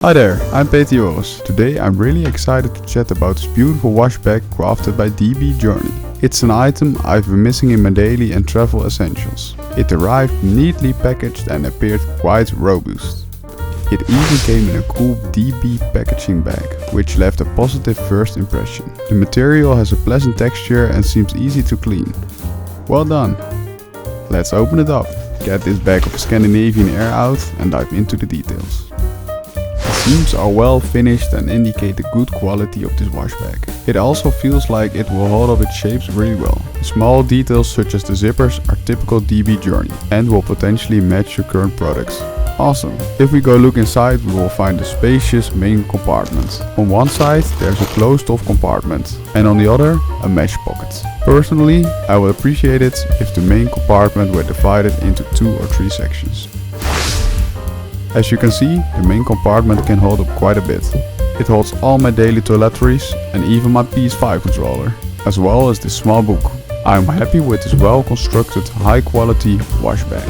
Hi there, I'm Joris. Today I'm really excited to chat about this beautiful wash bag crafted by DBJourney. It's an item I've been missing in my daily and travel essentials. It arrived neatly packaged and appeared quite robust. It even came in a cool DB packaging bag, which left a positive first impression. The material has a pleasant texture and seems easy to clean. Well done! Let's open it up, get this bag of Scandinavian air out and dive into the details. The seams are well finished and indicate the good quality of this wash bag. It also feels like it will hold up its shapes really well. The small details such as the zippers are typical DBJourney and will potentially match your current products. Awesome! If we go look inside, we will find a spacious main compartment. On one side there's a closed off compartment and on the other a mesh pocket. Personally, I would appreciate it if the main compartment were divided into 2 or 3 sections. As you can see, the main compartment can hold up quite a bit. It holds all my daily toiletries and even my PS5 controller, as well as this small book. I am happy with this well constructed high quality wash bag.